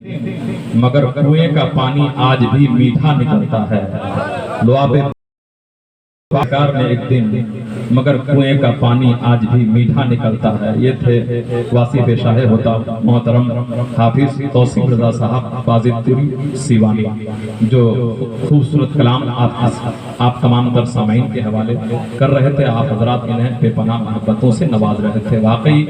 मगर कुएं का पानी आज भी मीठा निकलता है। लुआबे बाकार ने एक दिन मगर कुएं का पानी आज भी मीठा निकलता है। ये थे वासिफ शाह होता मोहतरम हाफिज तौसीफ रजा साहब बाजिदपुरी सीवानी, जो खूबसूरत कलाम आप तमाम तर सामीन के हवाले कर रहे थे। आप हजरात इन्हें बेपनाह मोहब्बतों से नवाज रहे थे। वाकई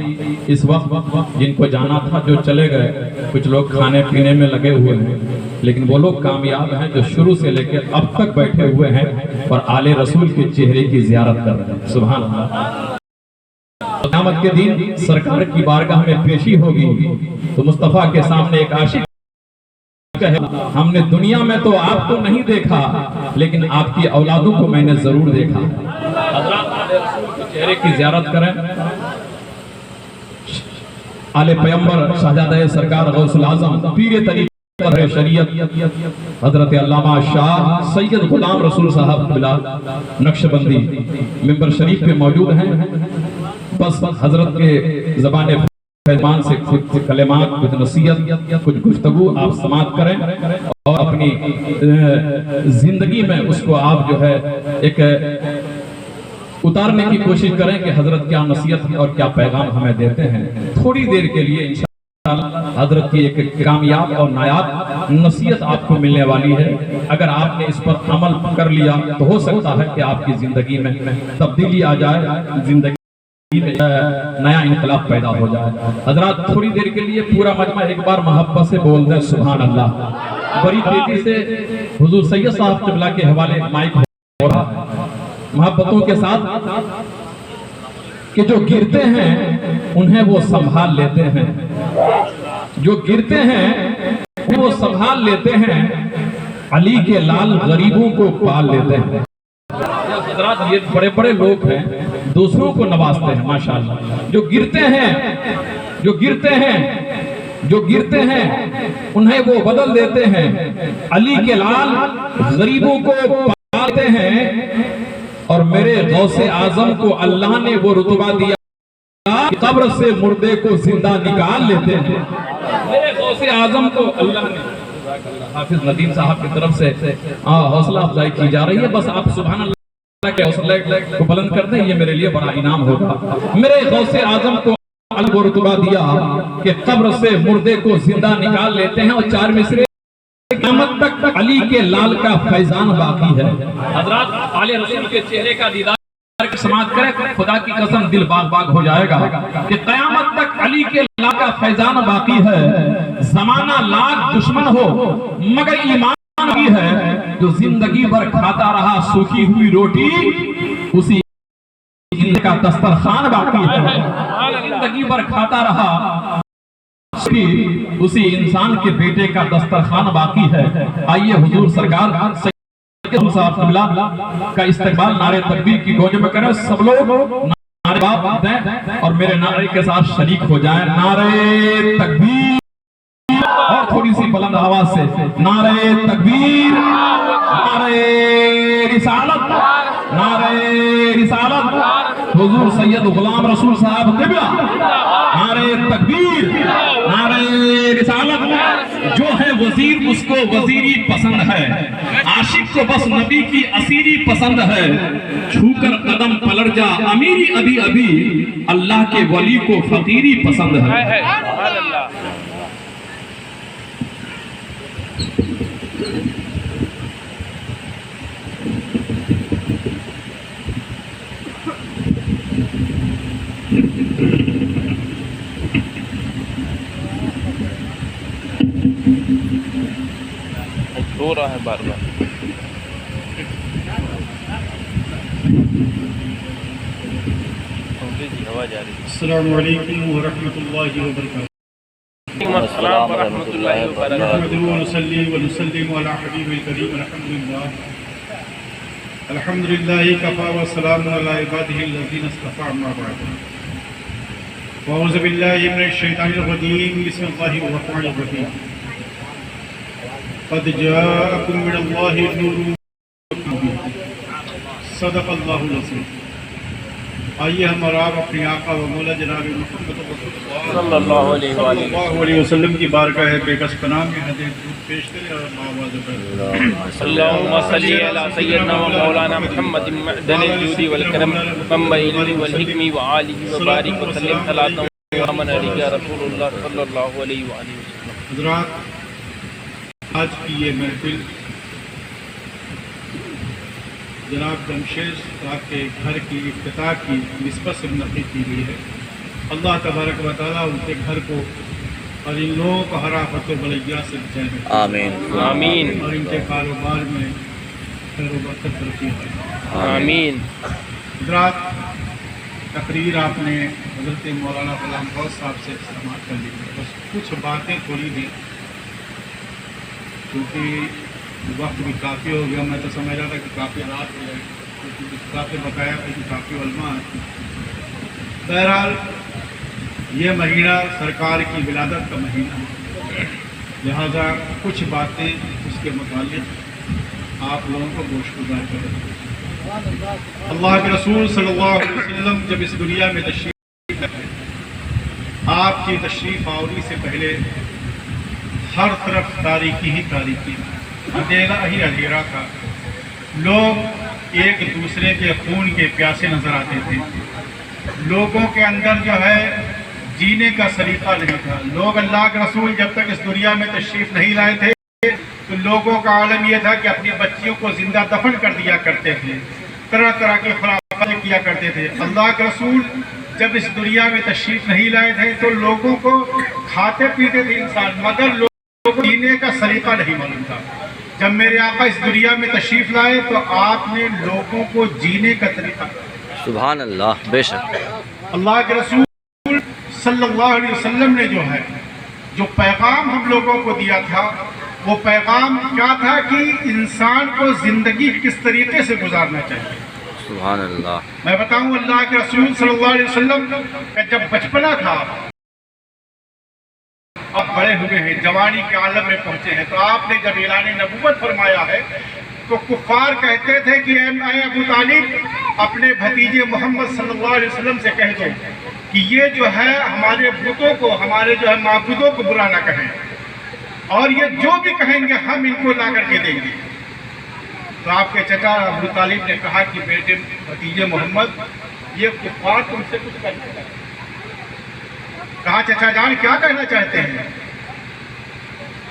इस वक्त जिनको जाना था जो चले गए, कुछ लोग खाने पीने में लगे हुए हैं, लेकिन वो लोग कामयाब हैं जो शुरू से लेकर अब तक बैठे हुए हैं और आले रसूल के चेहरे की जियारत कर रहे हैं। सुभान अल्लाह। क़यामत के दिन सरकार की बारगाह में पेशी होगी तो मुस्तफा के सामने एक आशिक कहे, हमने दुनिया में तो आपको नहीं देखा लेकिन आपकी औलादों को मैंने जरूर देखा। हज़रात आले रसूल के चेहरे की जियारत करें। आले पैगंबर शहजादे सरकार गौसुल आज़म पीर तरीक़त शरीयत हजरत अल्लामा शाह सैयद गुलाम रसूल साहब नक्शबंदी मिंबर शरीफ पे मौजूद हैं। बस हजरत के ज़बान फैज़ान से कुछ कलिमात, कुछ नसीहत, कुछ गुफ्तगू आप समाअत करें और अपनी जिंदगी में उसको आप जो है एक उतारने की कोशिश करें कि हजरत क्या नसीहत और क्या पैगाम हमें देते हैं। थोड़ी देर के लिए इंशाअल्लाह हजरत की एक कामयाब और नायाब नसीहत आपको मिलने वाली है। अगर आपने इस पर अमल कर लिया तो हो सकता है कि आपकी जिंदगी में तब्दीली आ जाए, जिंदगी में नया इनकलाब पैदा हो जाए। हजरत थोड़ी देर के लिए पूरा मजमा एक बार मोहब्बत से बोल दें सुभान अल्लाह। बड़ी तेजी से हुजूर सैयद साहब क़िबला के हवाले माइक हो रहा है मोहब्बतों के साथ कि जो गिरते हैं उन्हें वो संभाल लेते हैं, जो गिरते हैं वो संभाल लेते हैं, अली के लाल गरीबों को पाल लेते हैं। हज़रात ये बड़े बड़े लोग हैं, दूसरों को नवाजते हैं माशाअल्लाह। जो गिरते हैं, जो गिरते हैं, जो गिरते हैं उन्हें वो बदल देते हैं, अली के लाल गरीबों को पालते हैं। और मेरे गौसे आजम को अल्लाह ने वो रुतबा दिया कि कब्र से मुर्दे को जिंदा निकाल लेते हैं। मेरे गौसे आजम को अल्लाह ने, हाफिज नदीम साहब की तरफ से हौसला अफजाई की जा रही है। बस आप सुभान अल्लाह के हौसले को बुलंद कर दें, ये मेरे लिए बड़ा इनाम होगा। मेरे गौसे आजम को अल्लाह वो रुतबा दिया कि कब्र से मुर्दे को जिंदा निकाल लेते हैं। और चार मिसरे क़यामत तक अली के लाल का फैजान बाकी है। हज़रात आले रसूल के चेहरे का दीदार समाअत करें, खुदा की कसम दिल बाग बाग हो जाएगा कि क़यामत तक अली के लाल का फैजान बाकी है। ज़माना लाख दुश्मन हो मगर ईमान की है, जो जिंदगी भर खाता रहा सूखी हुई रोटी, उसी का दस्तरखान बाकी है। जिंदगी भर खाता रहा उसी इंसान के बेटे का दस्तरखान बाकी है। आइए हुजूर सरकार सैयद साहब क़िबला का इस्तकबाल नारे तकबीर की गूंज में करें। सब लोग नारे बाप दें और मेरे नारे के साथ शरीक हो जाएं। नारे तकबीर, और थोड़ी सी बुलंद आवाज से नारे तकबीर, नारे रिसालत, नारे रिसालत, हुजूर सैयद गुलाम रसूल साहब क़िबला, नारे तकबीर, नारे रिसालत। जो है वजीर उसको वजीरी पसंद है, आशिक को बस नबी की असीरी पसंद है। छूकर कदम पलट जा अमीरी अभी अभी, अल्लाह के वली को फकीरी पसंद है। हो रहा है बार बार। हवा जा रही है। अस्सलामु अलैकुम व रहमतुल्लाहि व बरकातुहू। अस्सलाम व रहमतुल्लाहि व बरकातुहू। वनुसल्लिमु अला हबीबिल करीम। अल्हम्दुलिल्लाह कफ़ा व सलामुन अला इबादिहिल्लज़ीना इस्तफ़ा, अम्मा बअद। अऊज़ु बिल्लाहि मिनश शैतानिर रजीम। बिस्मिल्लाहिर रहमानिर रहीम। क़द जाअकुम मिनल्लाहि नूरुन सदक़ल्लाहुल अज़ीम। آئیے ہم اور آپ اپنی آقا و مولا جناب محمد صلی اللہ علیہ وآلہ صلی اللہ علیہ وسلم کی بارگاہ بےکس پناہ میں حدیث درود پیش کریں اور آواز پر اللہم صلی علی سیدنا و مولانا محمد معدن الجود والکرم منبع العلم والحکم وآلہ وبارک وسلم صلاة ومن علیہ رسول اللہ صلی اللہ علیہ وآلہ وسلم. حضرات، آج کی یہ محفل جناب جمشید صاحب کے گھر کی افتتاح کی نسبت سے منعقد کی گئی ہے. اللہ تبارک و تعالیٰ ان کے گھر کو اور ان لوگوں کو ہر آفت و بلیا سے بچائے، آمین آمین اور ان کے کاروبار میں خیر و برکت ترقی ہے. آمین. حضرات، تقریر آپ نے حضرت مولانا غلام غوث صاحب سے سماعت کر لی ہے. بس کچھ باتیں تھوڑی دیں کیونکہ وقت بھی کافی ہو گیا. میں تو سمجھ رہا تھا کہ کافی رات ہو جائے کیونکہ کافی بقایا تھا کہ کافی علماء ہیں. بہرحال یہ مہینہ سرکار کی ولادت کا مہینہ ہے، لہذا کچھ باتیں اس کے متعلق آپ لوگوں کو گوش گزار کریں. اللہ کے رسول صلی اللہ علیہ وسلم جب اس دنیا میں تشریف لائے، آپ کی تشریف آوری سے پہلے ہر طرف تاریکی ہی تاریکی، اندھیرا ہی اندھیرا تھا. لوگ ایک دوسرے کے خون کے پیاسے نظر آتے تھے. لوگوں کے اندر جو ہے جینے کا سلیقہ نہیں تھا. لوگ اللہ کے رسول جب تک اس دنیا میں تشریف نہیں لائے تھے تو لوگوں کا عالم یہ تھا کہ اپنی بچیوں کو زندہ دفن کر دیا کرتے تھے، طرح طرح کی خرافات کیا کرتے تھے. اللہ کے رسول جب اس دنیا میں تشریف نہیں لائے تھے تو لوگوں کو کھاتے پیتے تھے انسان، مگر لوگوں کو جینے کا سلیقہ نہیں معلوم تھا. جب میرے آقا اس دنیا میں تشریف لائے تو آپ نے لوگوں کو جینے کا طریقہ، سبحان اللہ، بے شک اللہ کے رسول صلی اللہ علیہ وسلم نے جو پیغام ہم لوگوں کو دیا تھا، وہ پیغام کیا تھا کہ انسان کو زندگی کس طریقے سے گزارنا چاہیے. سبحان اللہ. میں بتاؤں، اللہ کے رسول صلی اللہ علیہ وسلم کا جب بچپنا تھا، اب بڑے ہوئے ہیں، جوانی کے عالم میں پہنچے ہیں، تو آپ نے جب اعلان نبوت فرمایا ہے تو کفار کہتے تھے کہ اے ابو طالب، اپنے بھتیجے محمد صلی اللہ علیہ وسلم سے کہہ دو کہ یہ جو ہے ہمارے بتوں کو، ہمارے جو ہے معبودوں کو برا نہ کہیں، اور یہ جو بھی کہیں گے ہم ان کو لا کر کے دیں گے. تو آپ کے چچا ابو طالب نے کہا کہ بیٹے بھتیجے محمد، یہ کفار تم سے کچھ کہنا چاہتے ہیں. کہا چچا جان کیا کہنا چاہتے ہیں؟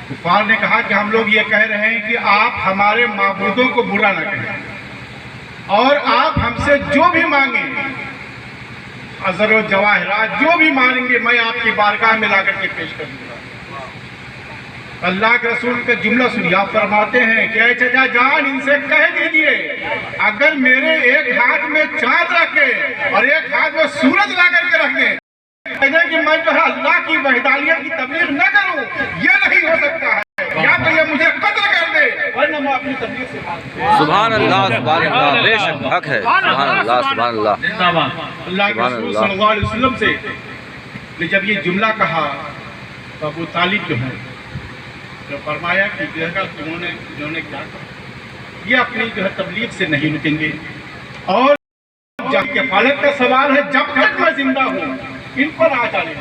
کفار نے کہا کہ ہم لوگ یہ کہہ رہے ہیں کہ آپ ہمارے معبودوں کو برا نہ کہیں، اور آپ ہم سے جو بھی مانگیں، عذر و جواہرات جو بھی مانگیں گے، میں آپ کی بارگاہ میں لا کر کے پیش کر دوں گا. اللہ کے رسول کا جملہ سنیے، آپ فرماتے ہیں کہ اے چچا جان ان سے کہہ دیجئے اگر میرے ایک ہاتھ میں چاند رکھے اور ایک ہاتھ میں سورج لا کر کے رکھ دیں کہ میں جو ہے اللہ کی وحدانیت کی تبلیغ نہ کروں، یہ نہیں ہو سکتا ہے. یا تو یہ مجھے قتل کر دے ورنہ میں اپنی تبلیغ سے سبحان اللہ، سبحان اللہ، بے شک حق ہے. سبحان اللہ، سبحان اللہ. اللہ کے رسول صلی اللہ علیہ وسلم سے نے جب یہ جملہ کہا تو ابو طالب جو ہے جو فرمایا کہ انہوں نے کیا کہا، یہ اپنی جو ہے تبلیغ سے نہیں رکیں گے، اور جب کفالت کا سوال ہے جب تک میں زندہ ہوں ان پر آ جانے.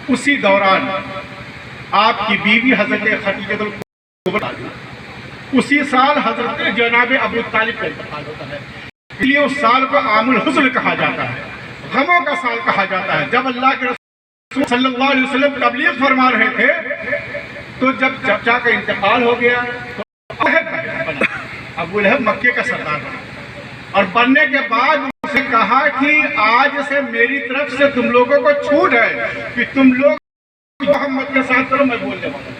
اسی دوران آپ کی بیوی حضرت خدیجہ الکبریٰ، اسی سال حضرت جناب ابو طالب کا انتقال ہوتا ہے. اس لیے اس سال کو عام الحزن کہا جاتا ہے، غموں کا سال کہا جاتا ہے. جب اللہ کے رسول صلی اللہ علیہ وسلم تبلیغ فرما رہے تھے تو جب چچا کا انتقال ہو گیا تو ابو لہب مکے کا سردار بنا، اور بننے کے بعد اسے کہا کہ آج سے میری طرف سے تم لوگوں کو چھوٹ ہے کہ تم لوگ محمد کے ساتھ کرو، میں بول جاؤں.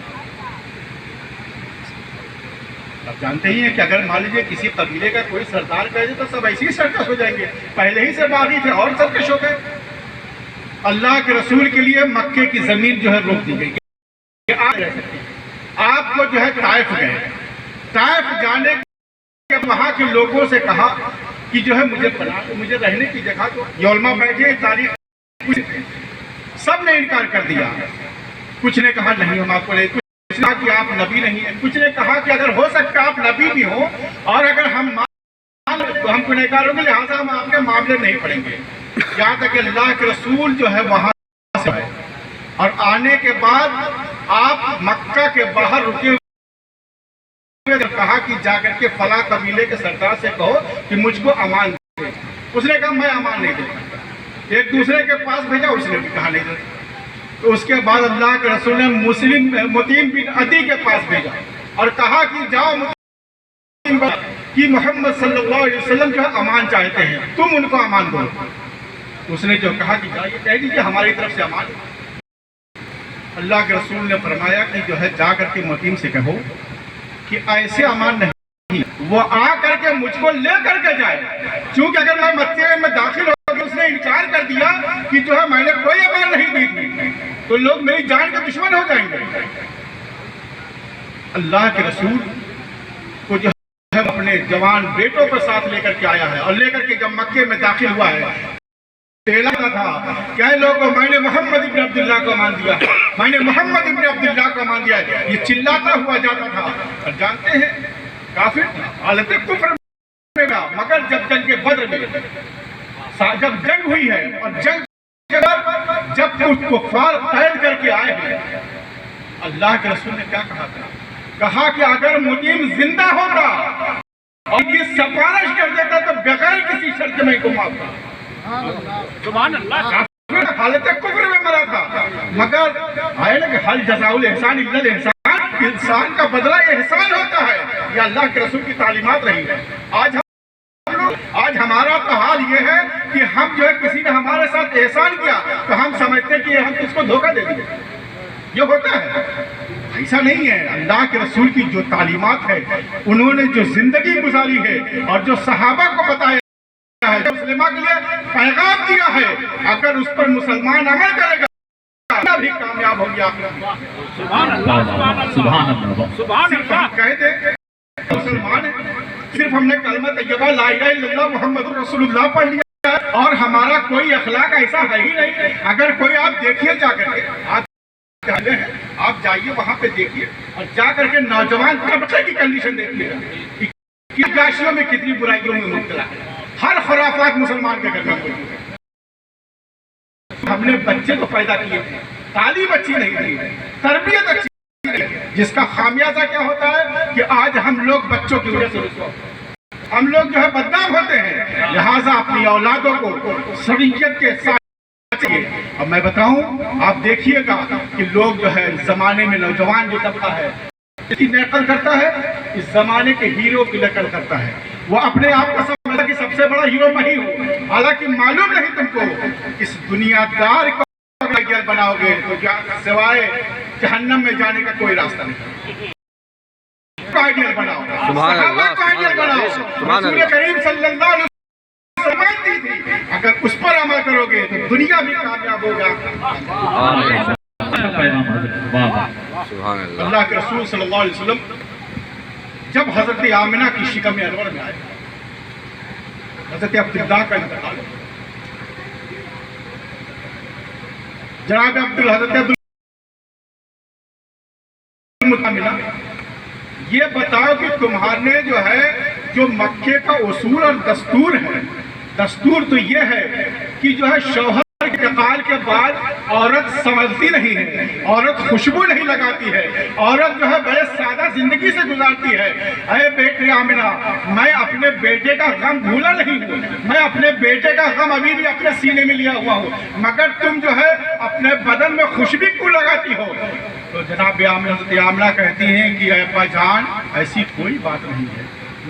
آپ جانتے ہی ہیں کہ اگر مان لیجیے کسی قبیلے کا کوئی سردار کہہ دے تو سب ایسے ہی سرکش ہو جائیں گے، پہلے ہی سے باغی تھے اور سرکش ہو گئے. اللہ کے رسول کے لیے مکے کی زمین جو ہے روک دی گئی کہ آپ رہ سکتے ہیں. آپ کو جو ہے طائف گئے، طائف جانے کے وہاں کے لوگوں سے کہا کہ جو ہے مجھے بنا دو، مجھے رہنے کی جگہ دو. یہ علماء بیٹھے تاریخ، سب نے انکار کر دیا. کچھ نے کہا نہیں ہم آپ کو لے، کچھ نے کہا کہ آپ نبی نہیں ہیں، کچھ نے کہا کہ اگر ہو سکتا آپ نبی بھی ہو اور اگر ہم तो हम गुनहगार होंगे, लिहाजा हम आपके मामले नहीं पड़ेंगे। यहाँ तक कि अल्लाह के रसूल जो है वहाँ से आए और आने के बाद आप मक्का के बाहर रुके हुए कहा कि जाकर के फला कबीले के सरदार से कहो कि मुझको अमान दे। उसने कहा मैं अमान नहीं दूंगा। एक दूसरे के पास भेजा, उसने भी कहा नहीं दूंगा। तो उसके बाद अल्लाह के रसूल ने मुतीम बिन अदी के पास भेजा और कहा कि जाओ मुतीम कि मोहम्मद सल्लल्लाहु अलैहि वसल्लम जो है अमान चाहते हैं, तुम उनको अमान दो। उसने जो कहा कि जाइए कह दीजिए हमारी तरफ से अमान। अल्लाह के रसूल ने फरमाया कि जो है जा करके मुतीम से कहो कि ऐसे अमान नहीं, वो आ करके मुझको ले करके जाए। क्योंकि अगर मैं मक्के में दाखिल हो गया, उसने इनकार कर दिया कि जो है मैंने कोई अमान नहीं दी थी, तो लोग मेरी जान के दुश्मन हो जाएंगे। अल्लाह के रसूल को जो है अपने जवान बेटों को साथ लेकर के आया है और लेकर के जब मक्के में दाखिल हुआ है कहलाता था क्या लोगों मैंने मोहम्मद इब्न अब्दुल्लाह को मान दिया, मैंने मोहम्मद इब्न अब्दुल्लाह को मान दिया। ये चिल्लाता हुआ जाता था और जानते हैं काफिर हालत कुफ्र में था, मगर जब जंग बद्र में जब जंग हुई है और जंग जब कुछ कुफ्फार कैद करके आए हैं, अल्लाह के रसूल ने क्या कहा था? कहा कि अगर मुतीम जिंदा होता और ये सिफारिश कर देता तो बगैर किसी शर्त में को माफ था। सुभान अल्लाह। हालत कुफ्र में मरा था, मगर आए ना कि हल जज़ाउल एहसान इल्लल एहसान, इंसान का बदला एहसान होता है। ये अल्लाह के रसूल की तालीमात रही है। आज हमारा तो हाल ये है कि हम जो है किसी ने हमारे साथ एहसान किया तो हम समझते हैं कि हम किसको धोखा दे दिए। ये होता है, ऐसा नहीं है। अल्लाह के रसूल की जो तालीमात है, उन्होंने जो जिंदगी गुजारी है और जो सहाबा को बताया है, जो मुस्लिमा के लिए पैगाम दिया है, अगर उस पर मुसलमान अमल करेगा भी कामयाब हो गया। सुभान अल्लाह, सुभान अल्लाह, सुभान अल्लाह। कह दे मुसलमान है, सिर्फ हमने कलमा तैयबा ला इलाहा इल्लल्लाह मुहम्मदुर रसूलुल्लाह पढ़ लिया और हमारा कोई अखलाक ऐसा है ही नहीं। अगर कोई आप देखिए जाकर के आप जाइए वहां पे देखिए और जाकर के नौजवान तबके की कंडीशन देखिए कि गाशियों में कितनी बुराइयों में मुब्तला है। हर खुराफात मुसलमान के घर में मौजूद है। हमने बच्चे तो पैदा किए, तालीम अच्छी नहीं दी, तरबियत अच्छी नहीं, जिसका खामियाजा क्या होता है कि आज हम लोग बच्चों की वजह से हम लोग जो है बदनाम होते हैं। लिहाजा अपनी औलादों को शरीयत के साथ अब मैं बताऊं, आप देखिएगा कि लोग जो है जमाने में नौजवान जो तबका है इसकी नकल करता है, इस जमाने के हीरो की नकल करता है। वो अपने आप को समझता कि सबसे बड़ा हीरो मैं ही हूँ, हालांकि मालूम नहीं तुमको इस दुनियादार को अगर बनाओगे तो सिवाय जहन्नम में जाने का कोई रास्ता नहीं। आइडियल बनाओ, आइडियल बनाओ। रसूल करीम सल्लल्लाहु अलैहि वसल्लम थी, अगर उस पर अमल करोगे तो दुनिया भी कामयाब होगा। अल्लाह के रसूल सल्लल्लाहु अलैहि वसल्लम जब हजरत आमिना की शिकम अनवर में आए, हजरत अब्दुल्ला का इंतकाल, जनाब हजरत मिला, ये बताओ कि तुम्हारे जो है जो मक्के का उसूल और दस्तूर है, दस्तूर तो ये है कि जो है शौहर के इंतकाल के बाद औरत समझती नहीं है, औरत खुशबू नहीं लगाती है, औरत जो है बड़े सादा जिंदगी से गुजारती है। अरे बेटे आमिना, मैं अपने बेटे का गम भूला नहीं हूँ, मैं अपने बेटे का गम अभी भी अपने सीने में लिया हुआ हूँ, मगर तुम जो है अपने बदन में खुशबू क्यों लगाती हो? तो जनाब आमिना कहती हैं कि अब्बा जान ऐसी कोई बात नहीं है,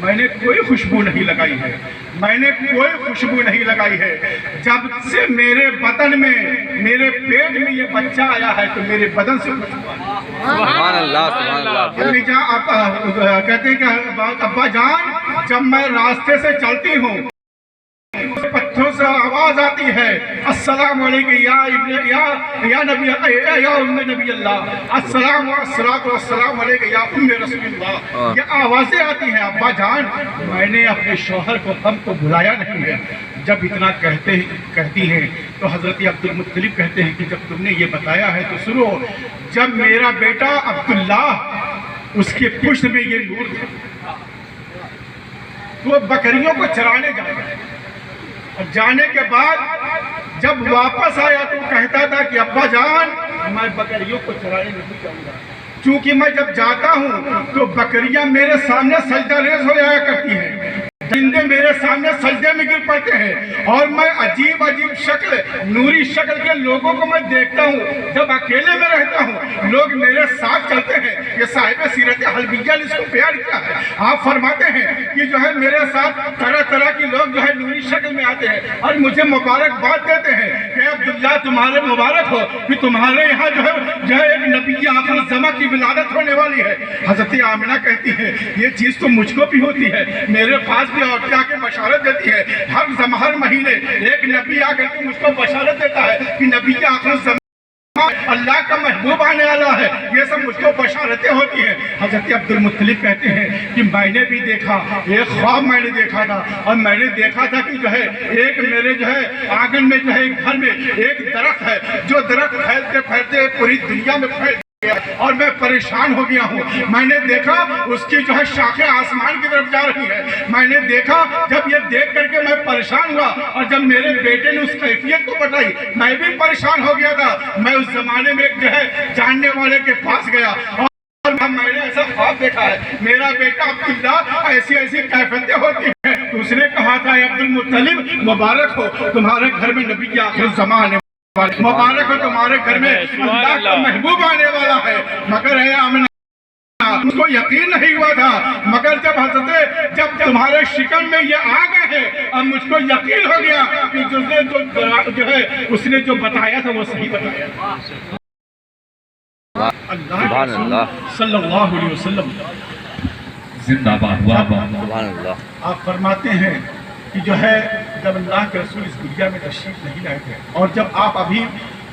मैंने कोई खुशबू नहीं लगाई है, मैंने कोई खुशबू नहीं लगाई है। जब से मेरे बदन में, मेरे पेट में ये बच्चा आया है तो मेरे बदन से खुशबू सुभान अल्लाह, सुभान अल्लाह। कहते हैं कि अब्बा जान जब मैं रास्ते से चलती हूँ पत्थरों से आवाज आती है, अस्सलाम वालेकुम या नबी अल्लाह, अस्सलाम वालेकुम या उम्मे रसूलुल्लाह। ये आवाजें आती हैं। अब्बा जान मैंने अपने शौहर को गम को बुलाया नहीं है। जब इतना कहती हैं तो हजरत अब्दुल मुत्तलिब कहते हैं कि जब तुमने ये बताया है तो सुनो, जब मेरा बेटा अब्दुल्ला उसके पुष्ट में ये नूर था, تو وہ بکریوں کو چرانے جاتا ہے، اور جانے کے بعد جب واپس آیا تو کہتا تھا کہ ابا جان میں بکریوں کو چرانے نہیں جاؤں گا، چونکہ میں جب جاتا ہوں تو بکریاں میرے سامنے سجدہ ریز ہو جایا کرتی ہیں، درندے میرے سامنے سجدے میں گر پڑتے ہیں، اور میں عجیب عجیب شکل، نوری شکل کے لوگوں کو میں دیکھتا ہوں۔ جب اکیلے میں رہتا ہوں لوگ میرے ساتھ چلتے ہیں۔ یہ صاحب سیرت حلبیہ نے اس کو بیان کیا ہے۔ آپ فرماتے ہیں کہ جو ہے میرے ساتھ طرح طرح کے لوگ جو ہے نوری شکل میں آتے ہیں اور مجھے مبارکباد دیتے ہیں کہ عبداللہ تمہارے مبارک ہو کہ تمہارے یہاں جو ہے ایک نبی آخر الزماں کی ولادت ہونے والی ہے۔ حضرت آمنہ کہتی ہے یہ چیز تو مجھ کو بھی ہوتی ہے، میرے پاس بھی عورتیں آ کے بشارت دیتی ہے، ہر مہینے ایک نبی آ کر کے مجھ کو بشارت دیتا ہے کہ نبی کے آخر الزمان اللہ کا محبوب آنے والا ہے، یہ سب مجھ کو بشارتیں ہوتی ہیں۔ حضرت عبدالمطلب کہتے ہیں کہ میں نے بھی دیکھا، ایک خواب میں نے دیکھا تھا، اور میں نے دیکھا تھا کہ جو ہے ایک میرے جو ہے آنگن میں جو ہے ایک گھر میں ایک درخت ہے، جو درخت پھیلتے پھیلتے پوری دنیا میں پھیل گیا اور میں پریشان ہو گیا ہوں۔ میں نے دیکھا اس کی جو ہے شاخیں آسمان کی طرف جا رہی ہے، میں نے دیکھا، جب یہ دیکھ کر کے میں پریشان ہوا، اور جب میرے بیٹے نے اس کیفیت کو بتائی میں بھی پریشان ہو گیا تھا۔ میں اس زمانے میں جو ہے جاننے والے کے پاس گیا اور میں نے ایسا خواب دیکھا ہے، میرا بیٹا عبداللہ ایسی ایسی کیفیتیں ہوتی ہیں۔ اس نے کہا تھا عبدالمطلب مبارک ہو تمہارے گھر میں نبی کے آخر الزمان ہے، مبارک ہو تمہارے گھر میں اللہ کا محبوب آنے والا ہے۔ مگر اے آمنہ اس کو یقین نہیں ہوا تھا، مگر جب تمہارے شکم میں یہ آ گئے ہیں اب مجھ کو یقین ہو گیا کہ جو ہے اس نے جو بتایا تھا وہ صحیح بتایا۔ اللہ صلی اللہ علیہ وسلم زندہ باد سبحان اللہ۔ آپ فرماتے ہیں کہ جو ہے جب اللہ کے رسول اس دنیا میں تشریف نہیں لائے تھے، اور جب آپ ابھی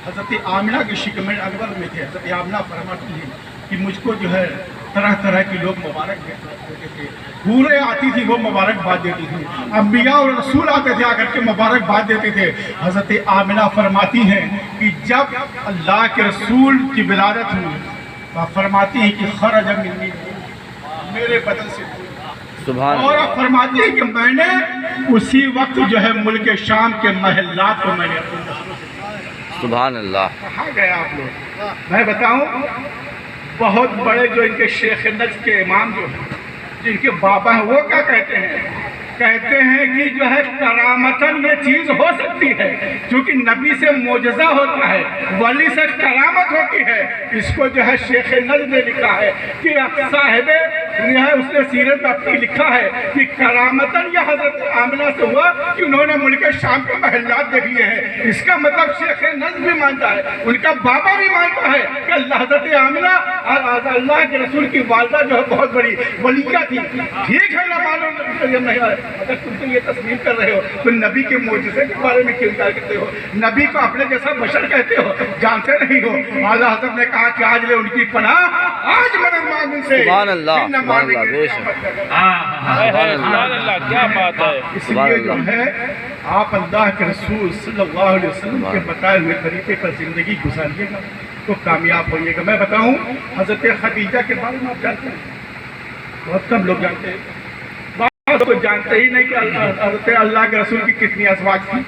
حضرت آمنہ کے شکم انور میں تھے، حضرت آمنہ فرماتی ہیں کہ مجھ کو جو ہے طرح طرح کے لوگ مبارک دیتے تھے، حوریں آتی تھی وہ مبارکباد دیتی تھی، انبیاء اور رسول آتے تھے آ کر کے مبارکباد دیتے تھے۔ حضرت آمنہ فرماتی ہیں کہ جب اللہ کے رسول کی ولادت ہوئی وہ فرماتی ہیں کہ خرج منی، میرے بدن سے سبحان اور اللہ۔ آپ فرماتی ہیں کہ میں نے اسی وقت جو ہے ملک شام کے محلات کو میں نے اپنے نظروں سے سبحان اللہ۔ کہاں گئے آپ لوگ؟ میں بتاؤں بہت بڑے جو ان کے شیخ نجد کے امام جو ہیں، جن کے بابا ہیں، وہ کیا کہتے ہیں کہ جو ہے کرامتاً یہ چیز ہو سکتی ہے، کیونکہ نبی سے معجزہ ہوتا ہے، ولی سے کرامت ہوتی ہے۔ اس کو جو ہے شیخ نجد نے لکھا ہے کہ صاحب اس نے سیرت میں اپنی لکھا ہے کہ کرامتاً یہ حضرت آمنہ سے ہوا کہ انہوں نے ملک شام کے محلات دیکھ لیے ہیں۔ اس کا مطلب شیخ نجد بھی مانتا ہے، ان کا بابا بھی مانتا ہے کہ حضرت آمنہ اور اللہ کے رسول کی والدہ جو ہے بہت بڑی ولیہ تھی۔ ٹھیک ہے نہ معلوم نہیں، اگر تم یہ تسلیم کر رہے ہو تو نبی کے معجزے کے بارے میں کیوں انکار کرتے ہو؟ نبی کو اپنے جیسا بشر کہتے ہو، جانتے نہیں ہو؟ اعلیٰ حضرت نے کہا کہ آج لے ان کی پناہ، آج مدد مانگ ان سے۔ سبحان اللہ، سبحان اللہ، بے شک۔ سبحان اللہ، کیا بات ہے۔ اس لیے جو ہے آپ اللہ کے رسول صلی اللہ علیہ وسلم کے بتائے ہوئے طریقے پر زندگی گزاریے گا تو کامیاب ہوئیے گا۔ میں بتاؤں حضرت خدیجہ کے بارے میں آپ جانتے ہیں؟ بہت کم لوگ جانتے ہیں، تو جانتے ہی نہیں کہ حضرت اللہ کے رسول کی کتنی ازواج تھی،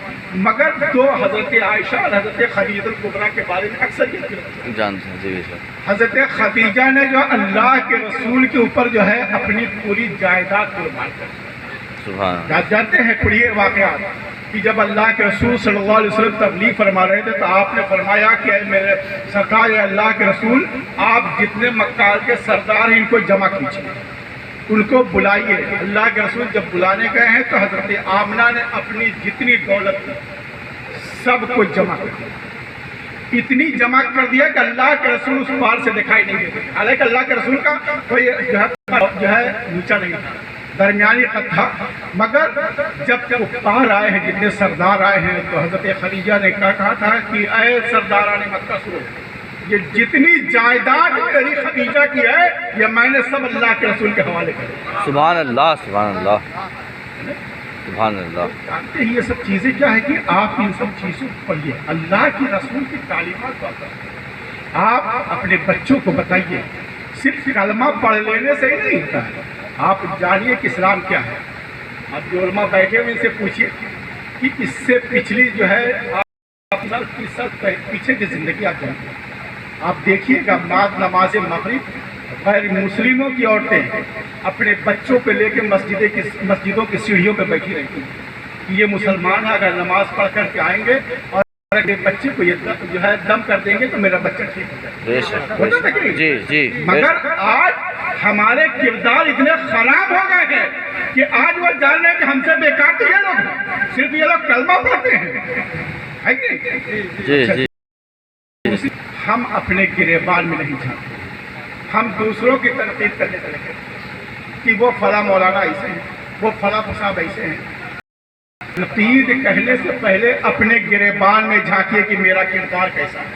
مگر دو حضرت عائشہ اور حضرت خدیجہ الکبریٰ کے بارے میں اکثر جانتے ہیں جی بے شک۔ حضرت خدیجہ نے جو اللہ کے رسول کے اوپر جو ہے اپنی پوری جائیداد قربان کر دی۔ سبحان اللہ۔ جانتے ہیں پڑھیے واقعات کہ جب اللہ کے رسول صلی اللہ علیہ وسلم تبلیغ فرما رہے تھے تو آپ نے فرمایا کہ اے میرے سرکار اللہ کے رسول، آپ جتنے مکہ کے سردار ہیں ان کو جمع کیجیے، ان کو بلائیے۔ اللہ کے رسول جب بلانے گئے ہیں تو حضرت آمنہ نے اپنی جتنی دولت تھی سب کو جمع کر دیا، اتنی جمع کر دیا کہ اللہ کے رسول اس پار سے دکھائی نہیں دیتے۔ حالانکہ اللہ کے رسول کا کوئی جو ہے نیچا نہیں تھا، درمیانی قد تھا، مگر جب پار آئے ہیں، جتنے سردار آئے ہیں، تو حضرت خدیجہ نے کہا تھا کہ اے سرداران مکہ سنو، یہ جتنی جائیداد میری خدیجہ کی ہے یہ میں نے سب اللہ کے رسول کے حوالے کر دی۔ سبحان اللہ، سبحان اللہ، سبحان اللہ۔ جانتے ہیں یہ سب چیزیں کیا ہے کہ آپ ان سب چیزوں کو پڑھیے، اللہ کی رسول کی تعلیمات کو آپ اپنے بچوں کو بتائیے۔ صرف کلمہ پڑھ لینے سے ہی نہیں ہوتا ہے، آپ جانیے کہ اسلام کیا ہے، अब जो उलमा बैठे हुए इनसे पूछिए कि इससे पिछली जो है आप 30 साल पीछे की ज़िंदगी आप जानते हैं। आप देखिएगा नमाज मगरिब गैर मुस्लिमों की औरतें अपने बच्चों को लेकर मस्जिदों की सीढ़ियों पर बैठी रहती हैं। ये मुसलमान अगर नमाज पढ़ कर के आएंगे और अगर बच्चे को ये जो है दम कर देंगे तो मेरा बच्चा ठीक हो जाएगा। जी जी। मगर आज हमारे किरदार इतने खराब हो गए हैं कि आज वो जान रहे हैं कि हमसे बेकार तो ये लोग सिर्फ ये लोग कलमा पढ़ते हैं, है कि नहीं? जी। हम अपने गिरेबान में नहीं जाते, हम दूसरों की तनकीद करने लगे कि वो फला मौलाना ऐसे हैं, वो फला साहब ऐसे हैं। तनकीद कहने से पहले अपने गिरेबान में झांकिए कि मेरा किरदार कैसा है,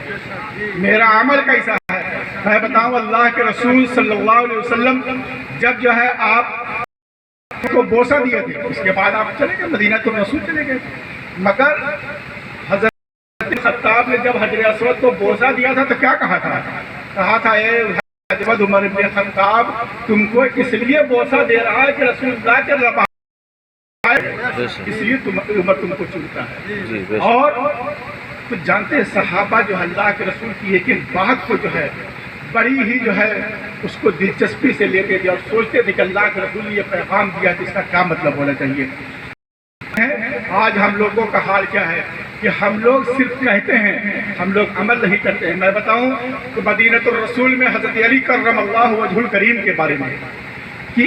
मेरा अमल कैसा है। मैं बताऊं, अल्लाह के रसूल सल्लल्लाहु अलैहि वसल्लम जब जो है आप को बोसा दिए थे, उसके बाद आप चले गए मदीना, तो रसूल चले गए। मगर हजरत खत्ताब ने जब हजरत असवद को बोसा दिया था तो क्या कहा था? कहा था ए हजरत उमर इब्न खत्ताब, तुमको इसलिए बोसा दे रहा है कि रसूलुल्लाह के रबा इसलिए उमर तुमको चुनता है। और कुछ जानते हैं सहाबा जो अल्लाह के रसूल की एक एक बात को जो है बड़ी ही जो है उसको दिलचस्पी से लेते थे और सोचते थे कि अल्लाह के रसूल ये पैगाम दिया तो इसका क्या मतलब होना चाहिए। आज हम लोगों का हाल क्या है कि हम लोग सिर्फ कहते हैं, हम लोग अमल नहीं करते हैं। मैं बताऊं तो मदीनतुर रसूल में हजरत अली करम अल्लाह वजहुल करीम के बारे में कि